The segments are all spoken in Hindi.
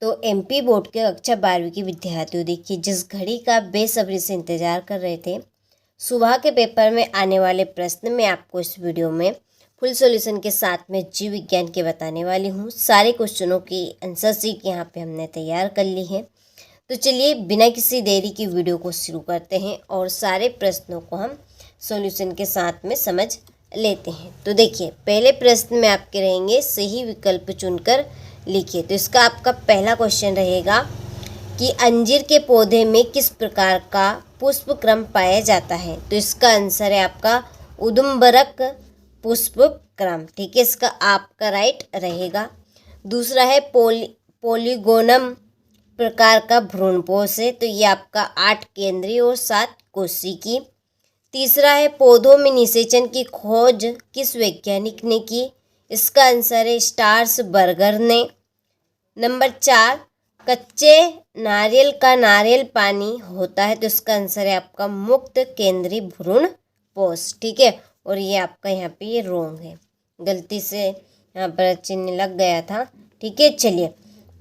तो एमपी बोर्ड के कक्षा 12वीं के विद्यार्थियों, देखिए जिस घड़ी का बेसब्री से इंतजार कर रहे थे, सुबह के पेपर में आने वाले प्रश्न मैं आपको इस वीडियो में फुल सॉल्यूशन के साथ में जीव विज्ञान के बताने वाली हूँ। सारे क्वेश्चनों की आंसर शीट यहाँ पे हमने तैयार कर ली है। तो चलिए बिना किसी देरी की वीडियो को शुरू करते हैं और सारे प्रश्नों को हम सॉल्यूशन के साथ में समझ लेते हैं। तो देखिए पहले प्रश्न में आपके रहेंगे सही विकल्प चुनकर लिखिए। तो इसका आपका पहला क्वेश्चन रहेगा कि अंजीर के पौधे में किस प्रकार का पुष्प क्रम पाया जाता है। तो इसका आंसर है आपका उदुम्बरक पुष्प क्रम। ठीक है, इसका आपका राइट रहेगा। दूसरा है पोलीगोनम प्रकार का भ्रूणपोष है। तो ये आपका 8 केंद्रीय और 7 कोशिकी। तीसरा है पौधों में निषेचन की खोज किस वैज्ञानिक ने की। इसका आंसर है स्टार्स बर्गर ने। नंबर 4 कच्चे नारियल का नारियल पानी होता है। तो इसका आंसर है आपका मुक्त केंद्रीय भ्रूणपोष। ठीक है, और ये आपका यहाँ पे ये रॉन्ग है, गलती से यहाँ पर चिन्ह लग गया था। ठीक है, चलिए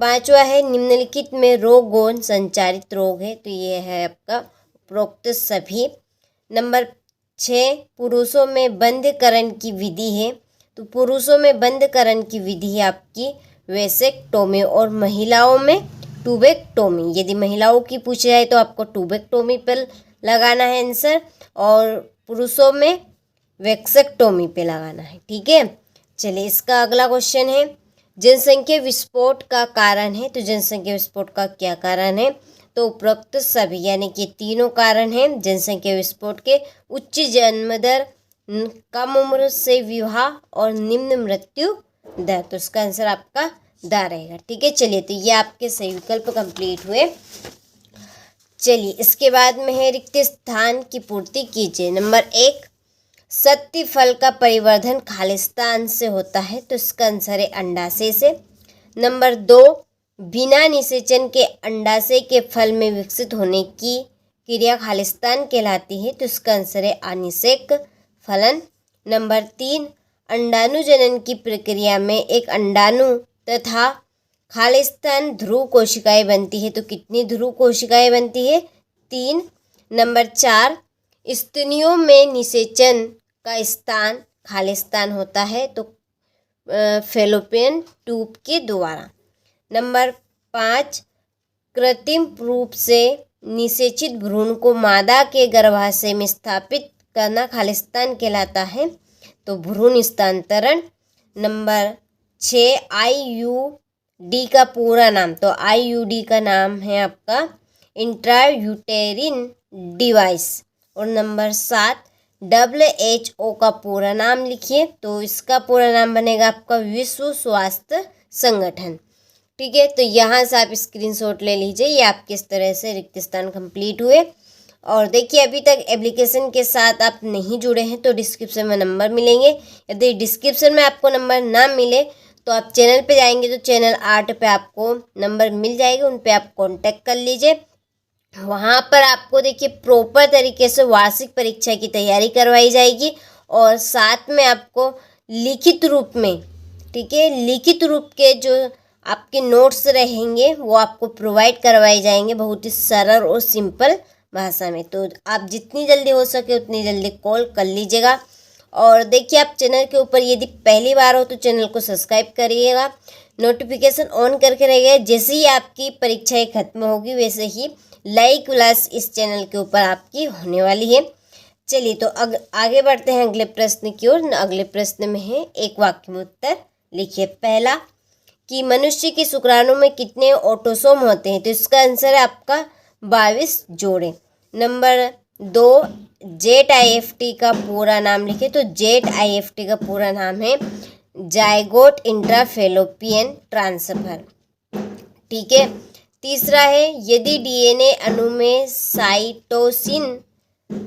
पांचवा है निम्नलिखित में रोग कौन संचारित रोग है। तो ये है आपका उपरोक्त सभी। नंबर 6 पुरुषों में बंधकरण की विधि है। तो पुरुषों में बंधकरण की विधि है आपकी वेसेक्टोमी और महिलाओं में ट्यूबेक्टोमी। यदि महिलाओं की पूछी जाए तो आपको ट्यूबेक्टोमी पर लगाना है आंसर, और पुरुषों में वेक्सेक्टोमी पे लगाना है। ठीक है, चलिए इसका अगला क्वेश्चन है जनसंख्या विस्फोट का कारण है। तो जनसंख्या विस्फोट का क्या कारण है। तो उपरोक्त सभी यानी कि तीनों कारण हैं जनसंख्या विस्फोट के। उच्च जन्म दर, कम उम्र से विवाह और निम्न मृत्यु दर। तो इसका आंसर आपका दा रहेगा। ठीक है, चलिए तो ये आपके सही विकल्प कंप्लीट हुए। चलिए इसके बाद में है रिक्त स्थान की पूर्ति कीजिए। नंबर 1 सत्य फल का परिवर्धन खालिस्तान से होता है। तो इसका आंसर है अंडाशय से। नंबर 2 बिना निषेचन के अंडाशय के फल में विकसित होने की क्रिया खालिस्तान कहलाती है। तो इसका आंसर है अनिषेक फलन। नंबर 3 अंडाणु जनन की प्रक्रिया में एक अंडाणु तथा खालिस्तान ध्रुव कोशिकाएं बनती है। तो कितनी ध्रुव कोशिकाएं बनती है? 3। नंबर 4 स्तनियों में निषेचन का स्थान खालिस्तान होता है। तो फैलोपियन ट्यूब के द्वारा। नंबर 5 कृत्रिम रूप से निषेचित भ्रूण को मादा के गर्भाशय में स्थापित करना खालिस्तान कहलाता है। तो भ्रूण स्थानांतरण। नंबर 6 IUD का पूरा नाम। तो IUD का नाम है आपका इंट्रायूटेरिन डिवाइस। और नंबर 7 WHO का पूरा नाम लिखिए। तो इसका पूरा नाम बनेगा आपका विश्व स्वास्थ्य संगठन। ठीक है, तो यहाँ से आप स्क्रीनशॉट ले लीजिए। ये आपके इस तरह से रिक्त स्थान कंप्लीट हुए। और देखिए अभी तक एप्लीकेशन के साथ आप नहीं जुड़े हैं तो डिस्क्रिप्शन में नंबर मिलेंगे। यदि डिस्क्रिप्शन में आपको नंबर ना मिले तो आप चैनल पे जाएंगे तो चैनल 8 पे आपको नंबर मिल जाएगा, उन पे आप कांटेक्ट कर लीजिए। वहाँ पर आपको देखिए प्रॉपर तरीके से वार्षिक परीक्षा की तैयारी करवाई जाएगी और साथ में आपको लिखित रूप में, ठीक है, लिखित रूप के जो आपके नोट्स रहेंगे वो आपको प्रोवाइड करवाए जाएंगे बहुत ही सरल और सिंपल भाषा में। तो आप जितनी जल्दी हो सके उतनी जल्दी कॉल कर लीजिएगा। और देखिए आप चैनल के ऊपर यदि पहली बार हो तो चैनल को सब्सक्राइब करिएगा, नोटिफिकेशन ऑन करके रहिएगा। जैसे ही आपकी परीक्षाएं खत्म होगी वैसे ही लाइव क्लास इस चैनल के ऊपर आपकी होने वाली है। चलिए तो आगे बढ़ते हैं अगले प्रश्न की ओर। अगले प्रश्न में है एक वाक्य में उत्तर लिखिए। पहला कि मनुष्य के शुक्राणु में कितने ऑटोसोम होते हैं। तो इसका आंसर है आपका 22 जोड़े। नंबर 2 ZIFT का पूरा नाम लिखिए। तो ZIFT का पूरा नाम है जायगोट इंट्राफेलोपियन ट्रांसफर। ठीक है, तीसरा है यदि DNA अणु में साइटोसिन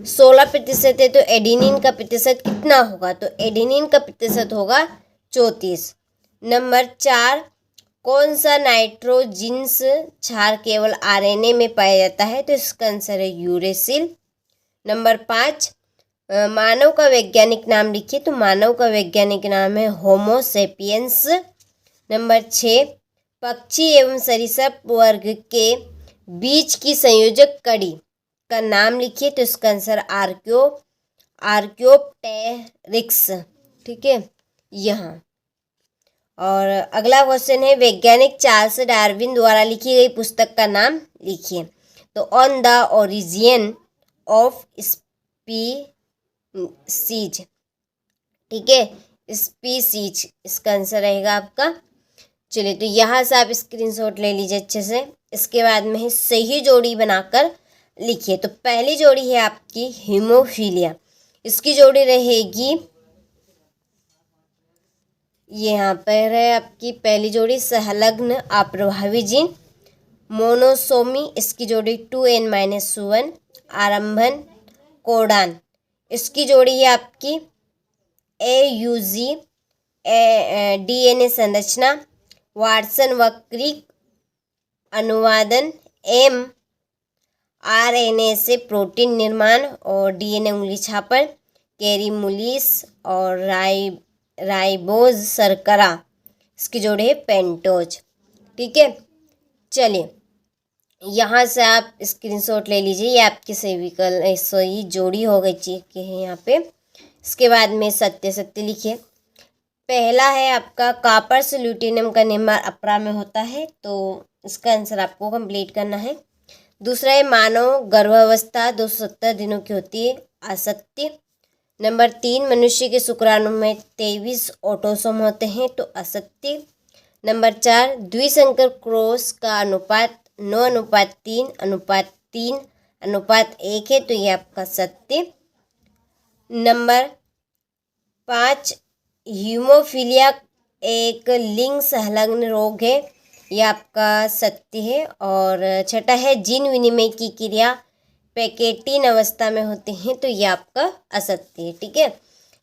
16% है तो एडेनिन का प्रतिशत कितना होगा। तो एडेनिन का प्रतिशत होगा 34। नंबर 4 कौन सा नाइट्रोजिन्स क्षार केवल RNA में पाया जाता है। तो इसका आंसर है यूरेसिल। नंबर 5 मानव का वैज्ञानिक नाम लिखिए। तो मानव का वैज्ञानिक नाम है होमो सेपियंस। नंबर 6 पक्षी एवं सरीसृप वर्ग के बीच की संयोजक कड़ी का नाम लिखिए। तो इसका आंसर आर्क्योप्टेरिक्स, ठीक है यहाँ। और अगला क्वेश्चन है, वैज्ञानिक चार्ल्स डार्विन द्वारा लिखी गई पुस्तक का नाम लिखिए। तो on the origin of species, ठीक है, स्पीसीज इसका आंसर रहेगा आपका। चलिए, तो यहाँ से आप स्क्रीनशॉट ले लीजिए अच्छे से। इसके बाद में सही जोड़ी बनाकर लिखिए। तो पहली जोड़ी है आपकी हीमोफीलिया, इसकी जोड़ी रहेगी, यहाँ पर है आपकी पहली जोड़ी संलग्न अप्रभावी जीन। मोनोसोमी, इसकी जोड़ी 2n-1 आरंभन कोडान, इसकी जोड़ी है आपकी AUG DNA संरचना। वाटसन वक्रिक अनुवादन mRNA से प्रोटीन निर्माण और DNA उंगली छापन। कैरीमुलिस और राइबोज शर्करा, इसकी जोड़ी है पेंटोज, ठीक है। चलिए, यहाँ से आप स्क्रीनशॉट ले लीजिए, ये आपकी सही जोड़ी हो गई चेक है यहाँ पे। इसके बाद में सत्य लिखिए। पहला है आपका कॉपर से ल्यूटिनियम का निर्माण अपरा में होता है, तो इसका आंसर आपको कंप्लीट करना है। दूसरा है मानव गर्भावस्था 270 दिनों की होती है, असत्य। नंबर 3, मनुष्य के शुक्राणु में 23 ऑटोसोम होते हैं, तो असत्य। नंबर 4, द्विसंकर क्रॉस का अनुपात 9:3:3:1 है, तो ये आपका सत्य। नंबर 5, हीमोफीलिया एक लिंग संलग्न रोग है, यह आपका सत्य है। और छठा है जीन विनिमय की क्रिया पैकेटिन अवस्था में होते हैं, तो ये आपका असत्य है, ठीक है।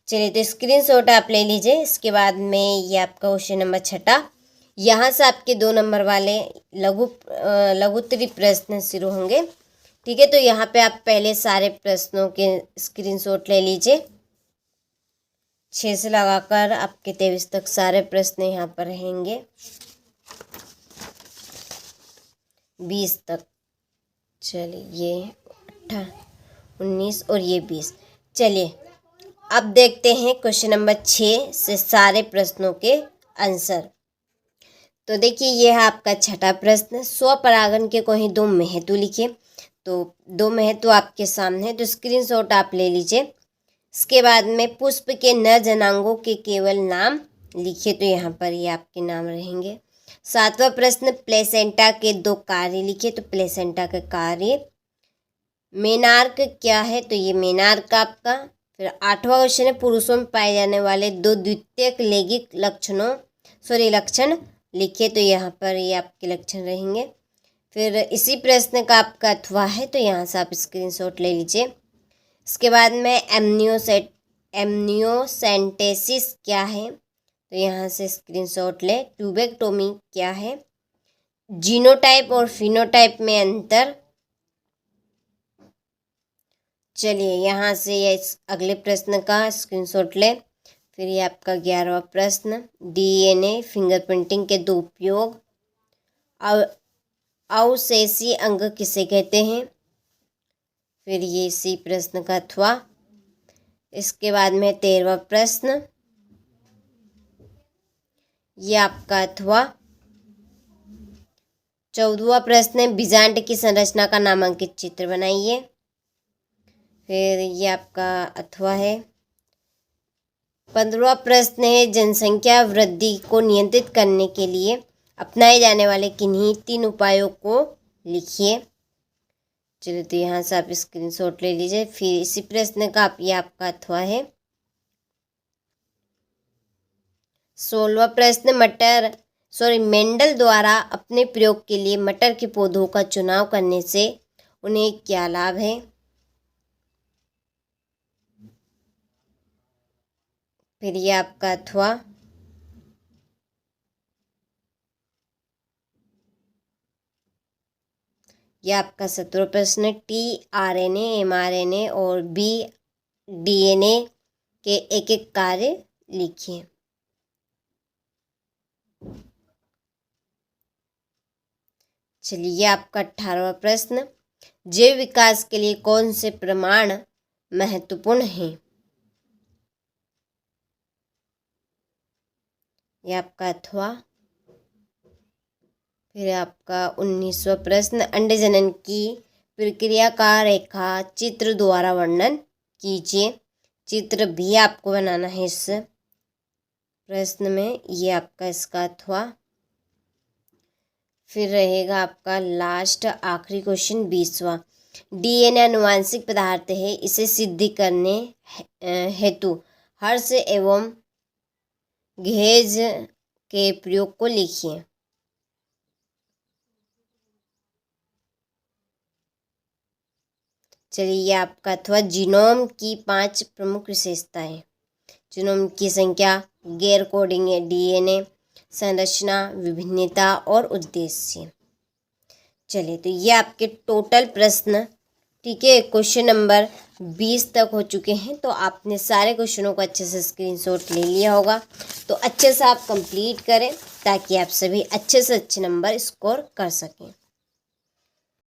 चलिए, तो स्क्रीनशॉट आप ले लीजिए। इसके बाद में ये आपका क्वेश्चन नंबर 6, यहाँ से आपके 2 नंबर वाले लघुत्तरी प्रश्न शुरू होंगे, ठीक है। तो यहाँ पे आप पहले सारे प्रश्नों के स्क्रीनशॉट ले लीजिए। 6 से लगाकर आपके 23 तक सारे प्रश्न यहाँ पर रहेंगे, 20 तक। चलिए, ये 18, 19 और ये 20। चलिए, अब देखते हैं क्वेश्चन नंबर 6 से सारे प्रश्नों के आंसर। तो देखिए, ये है आपका 6ठा प्रश्न, स्वपरागन के कोई 2 महत्व लिखिए। तो 2 महत्व आपके सामने है, तो स्क्रीनशॉट आप ले लीजिए। इसके बाद में पुष्प के नर जनांगों के केवल नाम लिखिए, तो यहाँ पर ये आपके नाम रहेंगे। 7वां प्रश्न, प्लेसेंटा के 2 कार्य लिखिए। तो प्लेसेंटा का कार्य। मेनार्क क्या है, तो ये मेनार्क आपका। फिर 8वां क्वेश्चन है, पुरुषों में पाए जाने वाले 2 द्वितीयक लैंगिक लक्षण लिखिए। तो यहाँ पर ये आपके लक्षण रहेंगे। फिर इसी प्रश्न का आपका अथवा है, तो यहाँ से आप स्क्रीनशॉट ले लीजिए। इसके बाद में एमनियोसेंटेसिस क्या है, तो यहाँ से स्क्रीनशॉट ले। ट्यूबेक्टोमी क्या है, जीनोटाइप और फिनोटाइप में अंतर। चलिए, यहाँ से ये अगले प्रश्न का स्क्रीनशॉट ले। फिर ये आपका 11वां प्रश्न, DNA फिंगरप्रिंटिंग के 2 उपयोग। अवशेषी अंग किसे कहते हैं। फिर ये इसी प्रश्न का अथवा। इसके बाद में 13वां प्रश्न, ये आपका अथवा। 14वां प्रश्न है, बीजांड की संरचना का नामांकित चित्र बनाइए। फिर ये आपका अथवा है। 15वां प्रश्न है, जनसंख्या वृद्धि को नियंत्रित करने के लिए अपनाए जाने वाले किन्हीं 3 उपायों को लिखिए। चलिए, तो यहाँ से आप स्क्रीनशॉट ले लीजिए। फिर इसी प्रश्न का ये आपका अथवा है। 16वां प्रश्न, मेंडल द्वारा अपने प्रयोग के लिए मटर के पौधों का चुनाव करने से उन्हें क्या लाभ है। फिर ये आपका अथवा। यह आपका 17वां प्रश्न, tRNA, mRNA और DNA के एक कार्य लिखिए। चलिए आपका 18वां प्रश्न, जैव विकास के लिए कौन से प्रमाण महत्वपूर्ण हैं? ये आपका अथवा। फिर आपका 19वां प्रश्न, अंडे जनन की प्रक्रिया का रेखा चित्र द्वारा वर्णन कीजिए। चित्र भी आपको बनाना है इस प्रश्न में। ये आपका इसका अथवा। फिर रहेगा आपका लास्ट आखिरी क्वेश्चन 20वां, डीएनए आनुवांशिक पदार्थ है, इसे सिद्ध करने हेतु हर्ष एवं गेज के प्रयोग को लिखिए। चलिए आपका अथवा, जीनोम की 5 प्रमुख विशेषताएं। जीनोम की संख्या, गैर कोडिंग डीएनए, संरचना, विभिन्नता और उद्देश्य। चलिए तो ये आपके टोटल प्रश्न, ठीक है, क्वेश्चन नंबर 20 तक हो चुके हैं। तो आपने सारे क्वेश्चनों को अच्छे से स्क्रीनशॉट ले लिया होगा। तो अच्छे से आप कंप्लीट करें ताकि आप सभी अच्छे से अच्छे नंबर स्कोर कर सकें।